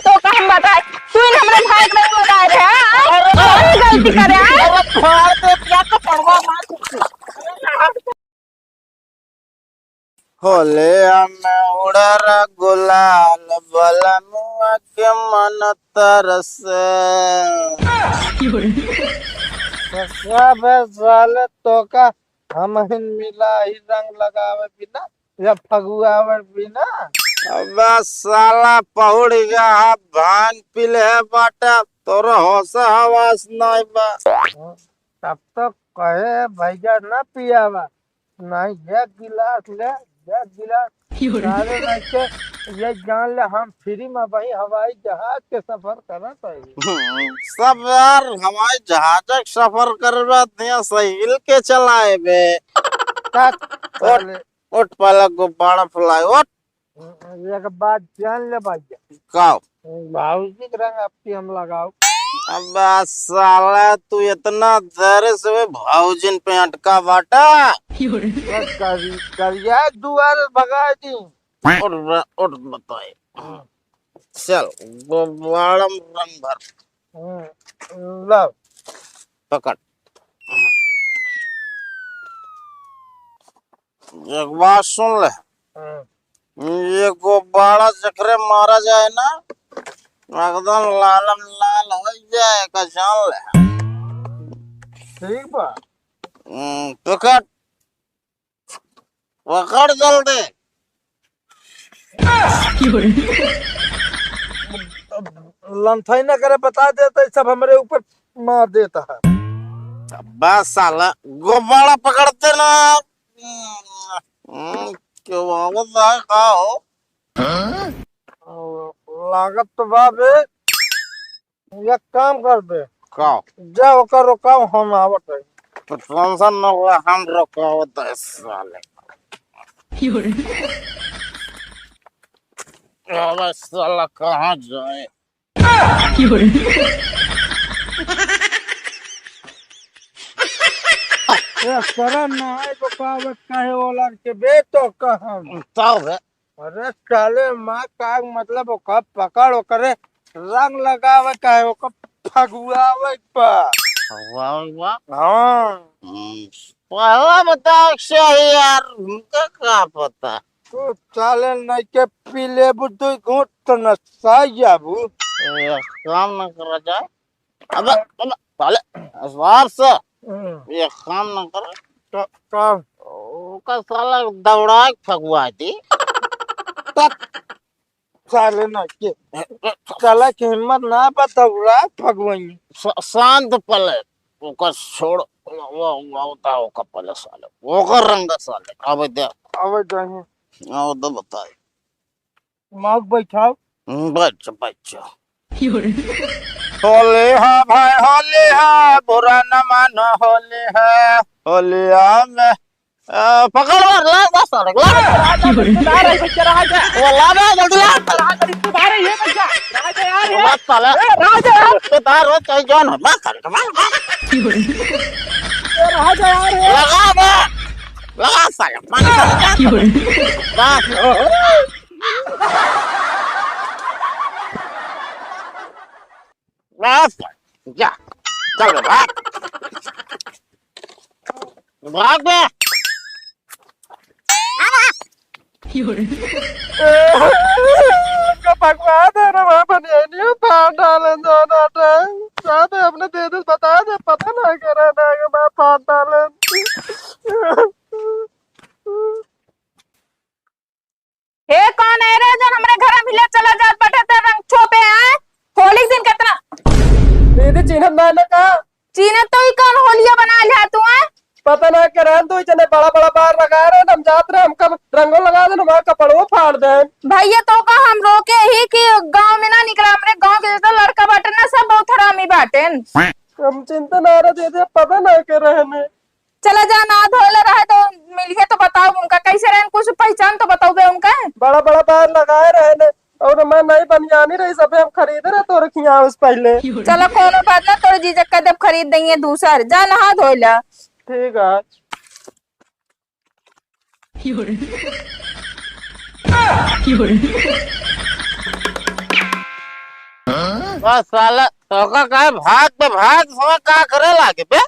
तो का हम बताए तू इन हमरे भाई के नहीं बताए रे हां गलती करे अरे फाड़ दे क्या तो पड़वा मार होले हमें उड़र गुलाल बलमुआ के मन तरसे सब साले तो का हम मिला ही रंग लगावे बिना या फगुआवे बिना अब साला पहुड़ गया भांग पीले है बाटा तोरा होश हवास नहीं बा तब तो कहे भैया ना पियावा नहीं एक गिलास ले एक गिलास सारे लड़के ये जान ले हम फ्री में वही हवाई जहाज के सफर करत है सब यार हवाई जहाज सफर करवा दिया सहील के चलाए बे उठ पहले गुब्बारा फुलाए उठ एक बात जान ले भैया काओ भाऊजी के रंग आपकी हम लगाओ अब साला तू इतना देर से भाऊजिन पे अटका बाटा करिया दुआर भगा दी उठ बताए चल गुब्बारा रंग भर लो पकड़ एक बात सुन ले ये गुब्बारा जखरे मारा जाए ना एकदम लालम लाल हो जाए का जान ले ठीक बा पकड़ पकड़ जल्दी लंथई न करे बता देता सब हमरे ऊपर मार देता है बस साला गुब्बारा पकड़ते ना क्यों आवाज है खाओ लागत तो बाबे एक काम कर दे काओ जाओ करो काम हम आवत है तो टेंशन न हो हम रोकावत है साले अबे साला कहाँ जाए करण नहाए तो कावत काहे वाला के बे तो कहाँ तब अरे साले माँ का मतलब ओका पकड़ करे रंग लगावे काहे ओका फगुआवे पा फगुआवे हाँ पहला बता सही यार उनका क्या पता तो साले नहीं के पीले बुद्धू घूट तो न सायाबू काम न करा जाए अबे साले असवार से ये काम न कर तो काम ओका साला दौड़ा फगुआ थी साले ना के साला की हिम्मत ना बताऊरा फगवाई शांत पले ओका छोड़ वो होता ओका पले साले ओका रंग साले अब दे आओ तो बताए माग बैठाओ बैठ बैठ होली है भाई होली है बुरा न मानो होली है होलिया में पकड़ ला बस ला रहा बच्चा रहा जा वो ला दे जल्दी ला रहा जा बाहर ये बच्चा रहा जा यार ये बस साला रहा जा यार तो तार हो चाहे जान हो बस कर रहा जा यार लगा साला पानी बस बस जा चल भाग बे भगवान है ना बने नहीं पार डालन जाना साथ अपने दे दे बता दे पता ना करे ना कि मैं पार डालन हे कौन है रे जो हमरे घर में ले चला जात बैठे ते रंग छोपे हैं होली दिन कितना दीदी चिन्हत ना का चीने तो ही कौन होलिया बना लिया तू है पता ना के रहन तो इतने बड़ा बड़ा बार लगा रहे हम जात रहे हम कब रंगों लगा दे हमारा कपड़ों फाड़ दे भैया तो का हम रोके ही कि गांव में ना निकला हमरे गांव के तो लड़का बाटे ना सब बहुत हरामी बाटे हम चिंता ना रहे दे पता ना के रहने चला जा ना धोले रहे तो मिलिए तो बताओ उनका कैसे रहन कुछ पहचान तो बताओ बे उनका बड़ा बड़ा बार लगाए रहने और मैं नहीं बनियानी रही सब हम खरीद रहे तो रखिया उस पहले चलो कोनो बात ना तोरे जीजा का दब खरीद देंगे दूसर जा नहा धोला ठीक है। बस साला तोका का भाग पे भाग समय का करे लागे बे।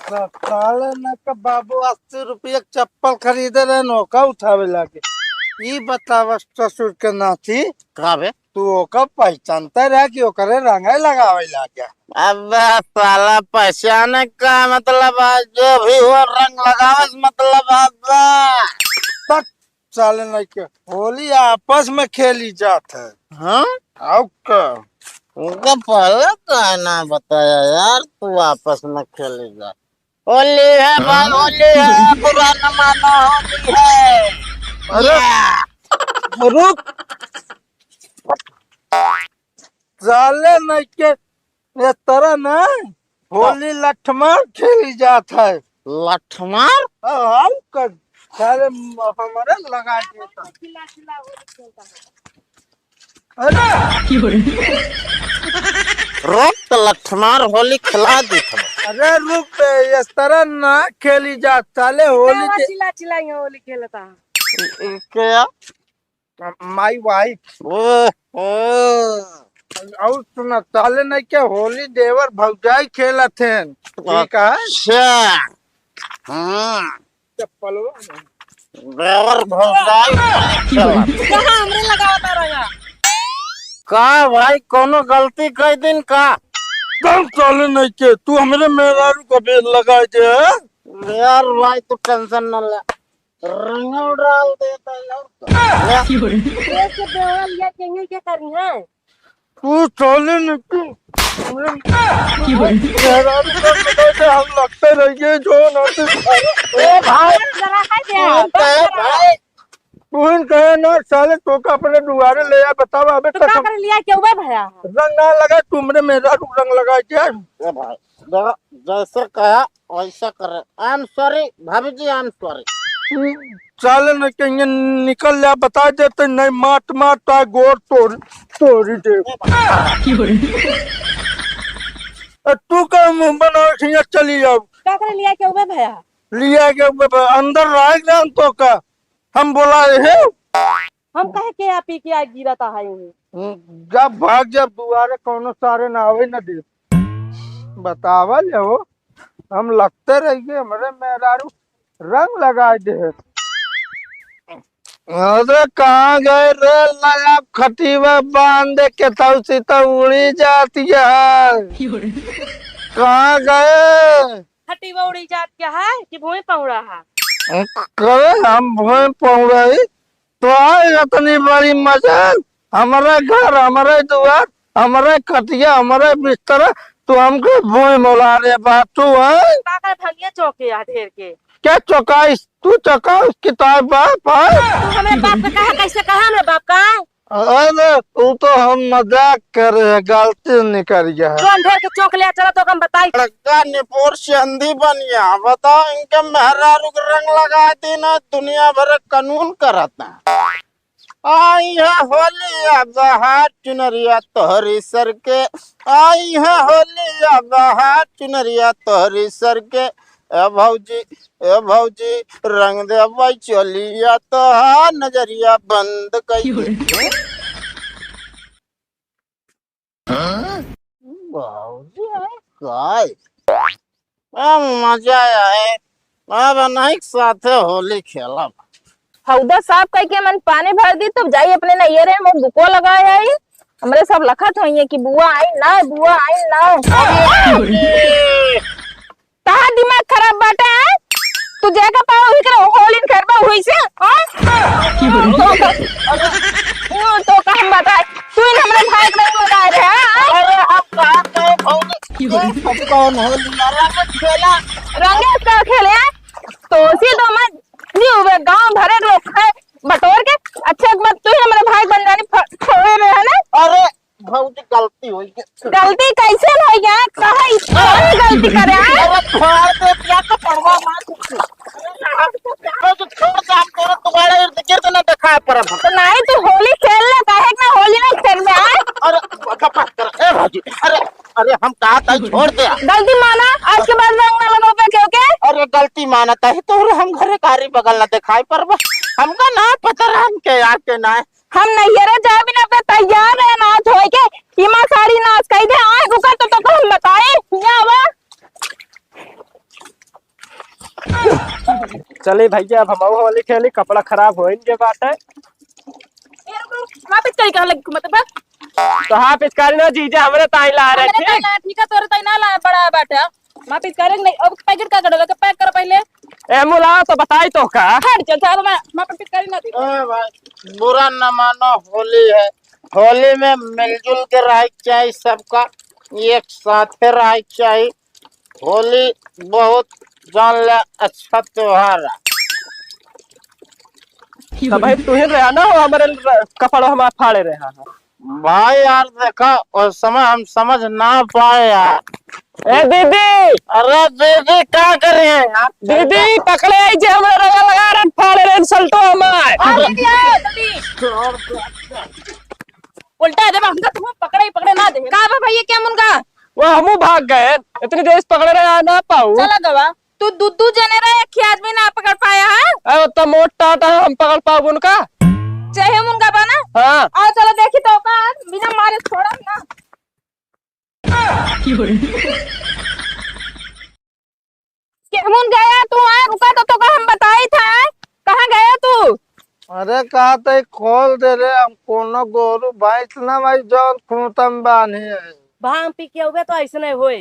साले न का बाबू 80 रुपया चप्पल खरीदे रहे नौका उठावे लागे। ई बतावा ससुर के नाती का बे तू ओका पहचानता रह कि ओकरे रंगाई लगावे लागे। अबे साला पहचाने का मतलब है, जो भी हो रंग लगावस मतलब अब्बा। तक साले नहीं के होली आपस में खेली जात है। हाँ आओ का उनका पहले कहना बताया यार, तू आपस में खेली जा। होली है भाई, होली है, बुरा न मानो, होली है। अरे रुक साले नहीं के ये तरह ना होली लठमार खेली जात है। लठमार हम कर साले हमारे लगा देता। अरे रोक तो लठमार होली खिला दी था। अरे रुक बे, इस तरह ना खेली जात साले होली के। चिल्ला चिल्ला यहाँ होली खेलता है। क्या माई वाइफ और सुना साले नहीं क्या होली देवर भौजाई खेलत हैं। ठीक है अच्छा। हाँ चप्पल देवर भौजाई कहाँ हमरे लगावता रहा। का भाई कोनो गलती कर दिन का कौन साले नहीं के तू हमरे मेहरारू को बेल लगा दे। यार भाई तू टेंशन न ले, रंग डाल देता यार। देश के बेवड़ा लिया चाहिए क्या करी है। तू साले नहीं के हमरे मेहरारू को लगा दे, हम लगते रहिए जो ना ए भाई जरा है दे भाई तू कहे ना साले तो का अपने दुआरे ले आ। बताओ अबे तो क्या कर लिया क्यों बे भैया। रंग ना लगा तुमरे मेहरारू रंग लगा दे। ए भाई जैसे कहा वैसा करे। आई एम सॉरी भाभी जी, आई एम सॉरी। साले न कहीं निकल जा बता देते नहीं मात मात गोर तोड़ी दे। तू का मुंह बना चली जाओ। क्या कर लिया क्यों बे भैया। लिया के अंदर रह गया तो का हम बोला है। हम कहे के आप पी के आ गिरता है यूं। जब भाग जब दुआरे कोनो सारे ना आवे न दे बतावल हो। हम लगते रहिए हमारे मेहरारू रंग लगा दे। अरे कहाँ गए रे लगा खटीवा बांध के तौसी तो उड़ी जाती है। कहाँ गए हटी बौड़ी जात क्या है कि भूमि पहुड़ा है। करे हम भूमि पहुँच रही तो आए इतनी बड़ी मजाल हमारे घर हमारे दुआर हमारे खटिया हमारे बिस्तर तो हमको भूमि मोला रहे बात तू है। का कर भंगिया चौके आ ढेर के। क्या चौकाइस तू चौका किताब बाप है। तू हमारे बाप का कहा कैसे कहा मेरे बाप का। अरे तू तो हम मजाक कर रहे हैं, गलती निकल गया है। कौन ढेर के चौक ले चला तो हम बताई। लड़का निपोर संधि बनिया बताओ, इनके मेहरारू के रंग लगा दी ना दुनिया भर कानून करता। आई है होली बहार चुनरिया तोहरी सर के, आई है होली बहार चुनरिया तोहरी सर के। ए भौजी रंग दे भाई चलिया तो नजरिया बंद कई। भौजी काय मजा आए अब नहीं साथे होली खेला। हौदा साहब कह के मन पानी भर दी तब जाई अपने नैयरे में बुको लगाए है। हमरे सब लखत होइए कि बुआ आई ना बुआ आई ना। ताहा दिमाग खराब बाटे है। तू जगह पाओ ही कर होली घर में हुई से तो का हम बताए तू इन हमरे भाई के नहीं बताए रे। अरे हम कहा गए भौजी कौन होली रंग खेला रंगे से खेले तो सी तो मत नहीं हुए गांव भरे लोग है बटोर के अच्छे मत तू ही हमारे भाई बन जानी खोए रहे है ना। अरे भौजी गलती हुई गलती कैसे हो गया कहा इसको गलती करे। अरे छोड़ दे क्या का पड़वा मार तो छोड़ दे हम तेरे तुम्हारे इर्द गिर्द न दिखाए पर। तो नहीं तू होली खेल ले काहे ना होली नहीं खेल में आए। अरे कपास कर ए भौजी अरे हम कहा था छोड़ दे। गलती माना आज के बाद रंग ना लगाओ पे क्यों के। अरे गलती मानता है तो हम घरे कारी बगल न दिखाई पर हमका ना पता हम के आके ना हम नैहरे जाए बिना अपने तैयार है ना धोए के इमा साड़ी नाच कही दे आए रुका तो हम बताए या वा चले भैया अब हम होली खेली कपड़ा खराब हो इनके बात है वहां पे चल कहां लग मतलब तो हाँ पिचकारी ना जीजा हमारे ताई ला रहे हमरे थे ताई ठीक है तोरे ताई ना ला बड़ा बाटा वहां पे करे नहीं अब पैकेट का कर पैक कर पहले ए मुला तो बताई तो का हट चल सारा मैं पे पिचकारी ना दी भाई बुरा न मानो होली है होली में मिलजुल के रह चाहिए सबका एक साथ रह चाहिए होली बहुत जान ले अच्छा त्योहार है तो भाई तू ही रहा ना हमारे कपड़ा हम फाड़े रहा है भाई यार देखा उस समय हम समझ ना पाए यार ए दीदी अरे दीदी क्या कर रहे हैं आप दीदी पकड़े आई जे हमारे रंगा लगा रहे फाड़े रहे सल्टो हमारे उल्टा दे हमका तुम पकड़े ना दे का बा भैया क्या मुनगा वो हमू भाग गए इतनी देर से पकड़े रहे ना पाऊ चला गवा तू दूधू जने रहा एक आदमी ना पकड़ पाया है अरे तो मोटा था हम पकड़ पाऊ उनका चाहे मुनगा बना हाँ आओ चलो देखी तो का बिना मारे छोड़ा ना केमन गया तू आ रुका तो का हम बताई था कहां गया तू अरे कहा तो खोल दे रे हम कोनो गोरू भाई इतना भाई जौन खूंटम बानी है भांग पी के हुए तो ऐसे नहीं हुए।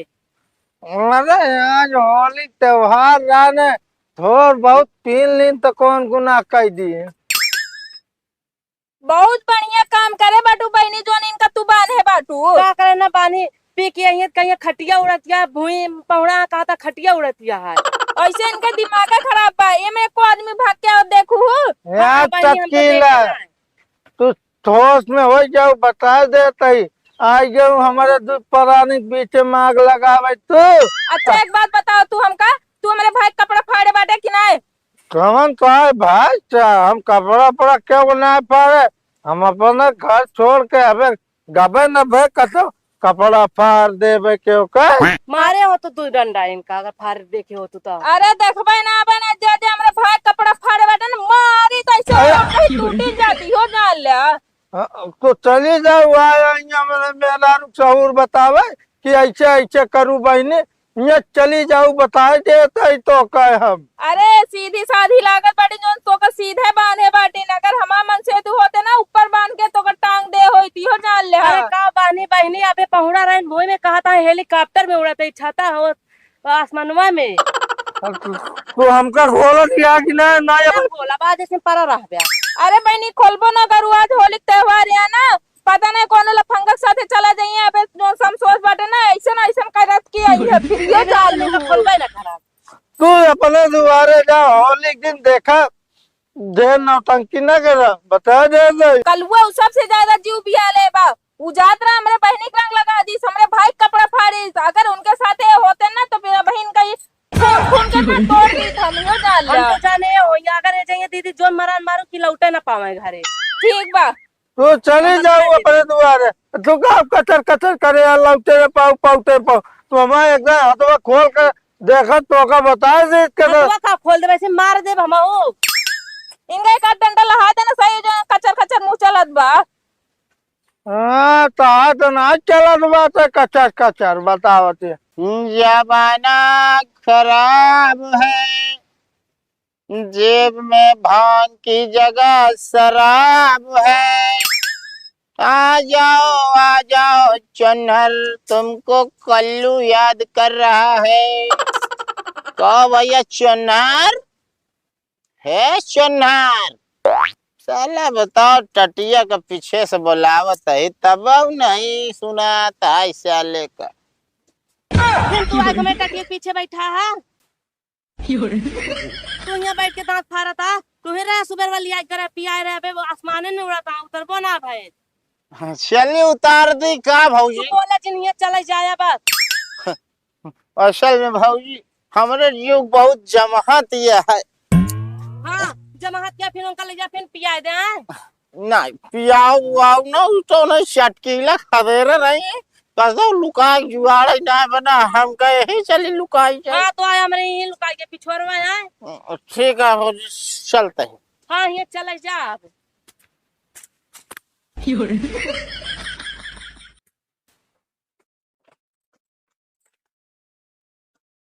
अरे आज होली त्योहार जाने थोड़ बहुत पीन लीन तो कौन गुनाह कह दिए बहुत बढ़िया काम करे बाटू बहनी जोन इनका तू बांधे बाटू क्या करे ना पानी पी के यहीं कहीं खटिया उड़तिया भूई पौड़ा कहा था खटिया उड़तिया है। ऐसे इनका दिमाग खराब बा ये में को आदमी भाग के और देखू यार बहनी, हमको चटकीला देखना है। तू ठोस में हो जाओ बता देता ही आई जाऊ हमारे दूध परानी के बीच में आग लगावे तू अच्छा एक बात बताओ तू हमका तू हमारे भाई कपड़ा फाड़े बाटे कि नहीं कमन तो है भाई हम कपड़ा पड़ा क्यों बनाए पारे हम अपना घर छोड़ के अबे गबे न भे कतो कपड़ा फाड़ देवे क्यों का मारे हो तो तू डंडा इनका अगर फाड़ देखे हो तो अरे देखबे ना बना जे जे हमारे भाई कपड़ा फाड़े बाटे ना मारी तो ऐसे टूटी जाती हो जान ले तो चली जाओ मेरे मेला शहूर बतावे कि ऐसे ऐसे करूँ बहनी ये चली जाऊ बताए देता ही तो कहे हम अरे सीधी साधी लागत बाटी जोन तो का सीधे बांधे बाटी अगर हमार मन से तू होते ना ऊपर बांध के तो का टांग दे होती हो जान ले अरे का बानी बहनी अबे पहुड़ा रहे भूई में कहा था हेलीकॉप्टर में उड़ाते छाता हो आसमानवा में तो हमका घोल दिया कि ना बोला बाद इसमें परा रह गया। अरे बहनी खोलबो ना करू आज होली त्योहार है ना पता नहीं कौन लफंगक साथे चला जाइए अबे जो सम सोच बाटे ना ऐसा करत की आई है फिर ये जाल में खोलबे ना खराब तू अपने दुआरे जा होली के दिन देखा देर नौटंकी न कर बता दे कलुआ उ सबसे ज्यादा जीव बिया ले बा उ जात रहा हमरे बहनी के रंग लगा दी हमरे भाई कपड़ा फाड़ी अगर उनके साथे होते ना तो मेरा बहन का ये खून के ना तोड़ दी हम यो जान हम ला तो जाने हो या अगर जाएंगे दीदी जो मरान मारो कि लौटे ना पावे घरे ठीक बा तू चली जाऊ अपने दुआरे तू का कचर कचर करे लौटे पाऊ पाउते पाऊ तो हमारे एकदम हथवा खोल कर देखा तो का बता दे हथवा का खोल दे वैसे मार दे हमहू इनका एक आध डंडा लहा देना सही जो कचर कचर मुंह चलत बा हाँ तो हाथ ना चलत बात कचर कचर बतावती जमाना खराब है जेब में भांग की जगह शराब है आ जाओ चन्हर तुमको कल्लू याद कर रहा है कहो भैया चन्हर है चन्हर साला बताओ टटिया के पीछे से बुलावत है तब नहीं सुनाता है साले का तू आज हमें टटिया के पीछे बैठा है तू यहाँ बैठ के दांत फाड़ा था तू ही रहा सुबह वाली आज कर पिया रहे वो आसमाने में उड़ाता उतरबो ना भाई चलिए उतार दी का भौजी बोला जिन्हें चले जाया बस असल में भौजी हमारे जीव बहुत जमहत ये है हाँ जमाहत क्या फिर उनका ले जा फिर पिया दे नहीं पियाओ उआओ ना तो नहीं चटकीला खबेर नहीं कसो लुकाई जुआड़ ना बना हम कहे ही चली लुकाई जाए। हाँ तो आए हमरे यहीं लुकाई के पिछोर में आए। ठीक है हो चलते हैं। हाँ ये चले जा आप।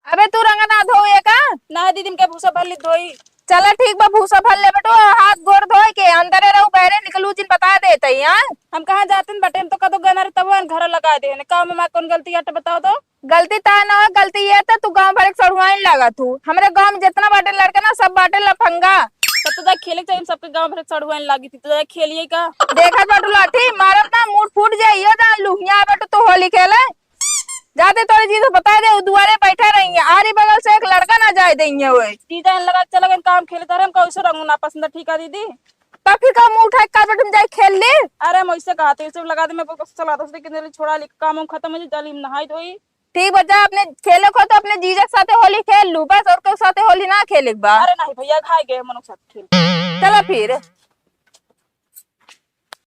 अबे तू रंगा ना धोए का ना दीदी के भूसा भर ली धोई। चला ठीक बा भूसा भर ले बेटो हाथ गोड़ धोए के अंदर रहू बहरे निकलू जिन बता देते यहाँ हम कहाँ जाते हैं बटे हम तो कदो गनर तब घर लगा दे काम में कौन गलती हट बताओ तो। गलती ता ना हो गलती ये था तू गांव भर सड़ुआइन लगा तू हमरे गांव में जितना बाटे लड़का ना सब बाटे लफंगा। तब तो खेले चाहिए सबके गांव भर सड़ुआइन लगी थी तो खेलिए का। देखा बाटू लाठी मारब ना मूड फूट जाइयो जान लू यहाँ बेटो तो होली खेले जाते थोड़ी चीज बता दे दुआरे बैठे रहेंगे आरी बगल से एक लड़का ना जाए देंगे वो डिजाइन लगा चला गए काम खेले तो हम कैसे रंग ना पसंद ठीक है दीदी। तो फिर का मुंह उठा के तुम जाए खेल ले। अरे हम ऐसे कहा थे लगा दे मैं चला था छोड़ा काम खत्म हो जाए नहाई धोई। ठीक बच्चा अपने खेले को तो अपने जीजा के साथ होली खेल लू बस और के साथ होली ना खेले एक बार। अरे नहीं भैया खाए गए मनो साथ खेल। चलो फिर।